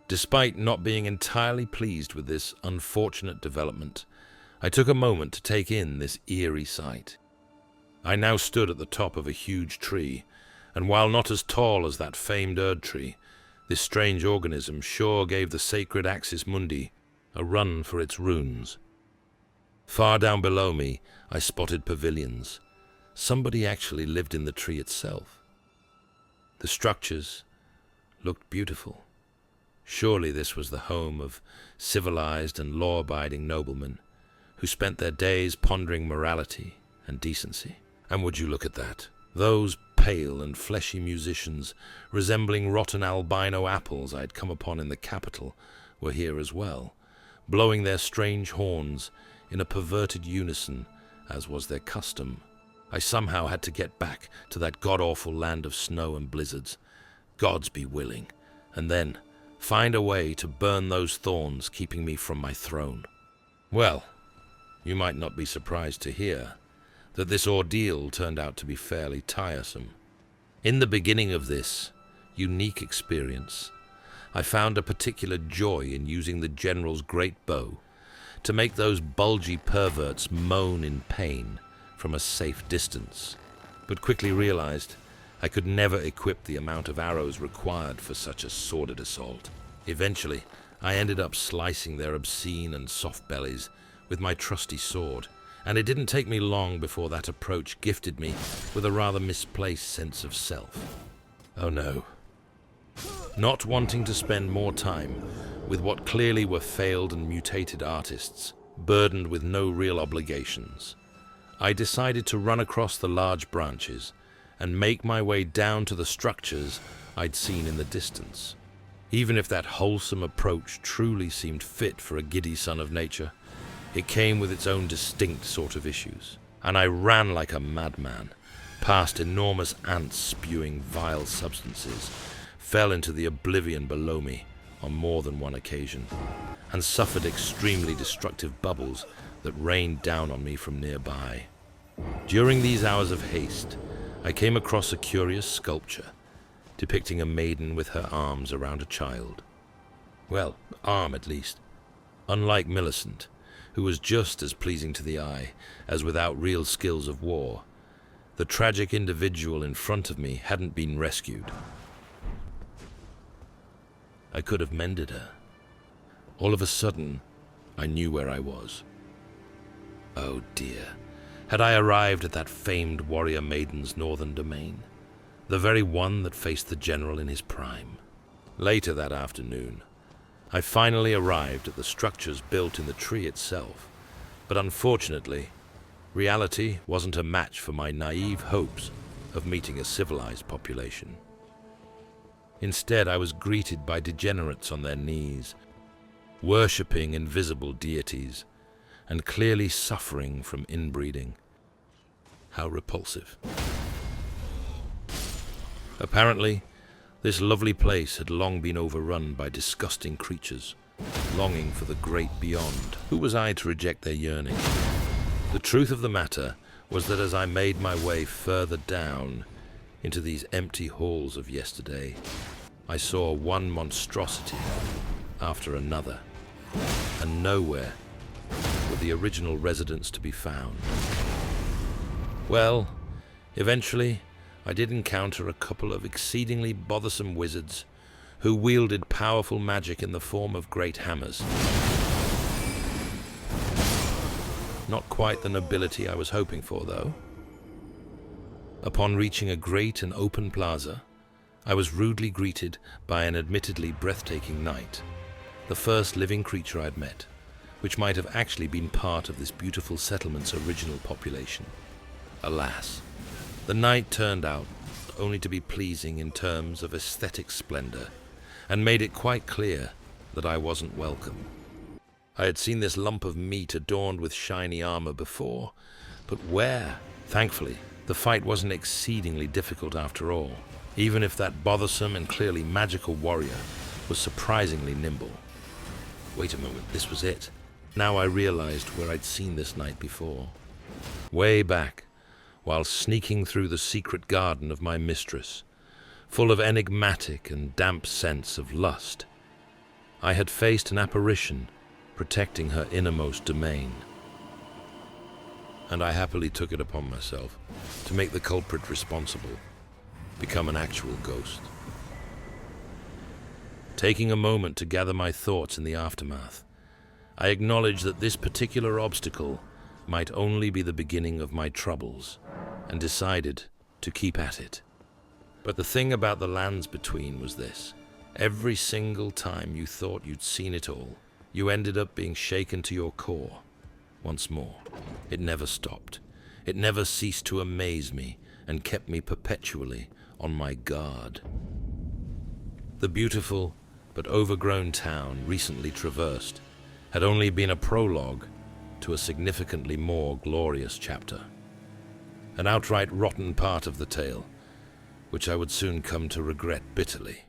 Despite not being entirely pleased with this unfortunate development, I took a moment to take in this eerie sight. I now stood at the top of a huge tree, and while not as tall as that famed Erd tree, this strange organism sure gave the sacred Axis Mundi a run for its runes. Far down below me, I spotted pavilions. Somebody actually lived in the tree itself. The structures looked beautiful. Surely this was the home of civilized and law-abiding noblemen who spent their days pondering morality and decency. And would you look at that? Those pale and fleshy musicians, resembling rotten albino apples I'd come upon in the capital, were here as well, blowing their strange horns in a perverted unison, as was their custom. I somehow had to get back to that god-awful land of snow and blizzards, gods be willing, and then find a way to burn those thorns keeping me from my throne. Well, you might not be surprised to hear that this ordeal turned out to be fairly tiresome. In the beginning of this unique experience, I found a particular joy in using the general's great bow to make those bulgy perverts moan in pain from a safe distance, but quickly realized I could never equip the amount of arrows required for such a sordid assault. Eventually, I ended up slicing their obscene and soft bellies with my trusty sword, and it didn't take me long before that approach gifted me with a rather misplaced sense of self. Oh no. Not wanting to spend more time with what clearly were failed and mutated artists, burdened with no real obligations, I decided to run across the large branches and make my way down to the structures I'd seen in the distance. Even if that wholesome approach truly seemed fit for a giddy son of nature, it came with its own distinct sort of issues, and I ran like a madman, past enormous ants spewing vile substances, fell into the oblivion below me on more than one occasion, and suffered extremely destructive bubbles that rained down on me from nearby. During these hours of haste, I came across a curious sculpture depicting a maiden with her arms around a child. Well, arm at least. Unlike Millicent, who was just as pleasing to the eye as without real skills of war, the tragic individual in front of me hadn't been rescued. I could have mended her. All of a sudden, I knew where I was. Oh dear, had I arrived at that famed warrior maiden's northern domain, the very one that faced the general in his prime? Later that afternoon, I finally arrived at the structures built in the tree itself, but unfortunately, reality wasn't a match for my naive hopes of meeting a civilized population. Instead, I was greeted by degenerates on their knees, worshipping invisible deities, and clearly suffering from inbreeding. How repulsive. Apparently, this lovely place had long been overrun by disgusting creatures, longing for the great beyond. Who was I to reject their yearning? The truth of the matter was that as I made my way further down into these empty halls of yesterday, I saw one monstrosity after another, and nowhere were the original residents to be found. Well, eventually, I did encounter a couple of exceedingly bothersome wizards who wielded powerful magic in the form of great hammers. Not quite the nobility I was hoping for, though. Upon reaching a great and open plaza, I was rudely greeted by an admittedly breathtaking knight, the first living creature I'd met, which might have actually been part of this beautiful settlement's original population. Alas, the knight turned out only to be pleasing in terms of aesthetic splendor, and made it quite clear that I wasn't welcome. I had seen this lump of meat adorned with shiny armor before, but where? Thankfully, the fight wasn't exceedingly difficult after all, even if that bothersome and clearly magical warrior was surprisingly nimble. Wait a moment, this was it. Now I realized where I'd seen this knight before. Way back, while sneaking through the secret garden of my mistress, full of enigmatic and damp scents of lust. I had faced an apparition protecting her innermost domain, and I happily took it upon myself to make the culprit responsible become an actual ghost. Taking a moment to gather my thoughts in the aftermath, I acknowledged that this particular obstacle might only be the beginning of my troubles, and decided to keep at it. But the thing about the lands between was this: every single time you thought you'd seen it all, you ended up being shaken to your core once more. It never stopped. It never ceased to amaze me and kept me perpetually on my guard. The beautiful but overgrown town recently traversed had only been a prologue to a significantly more glorious chapter, an outright rotten part of the tale, which I would soon come to regret bitterly.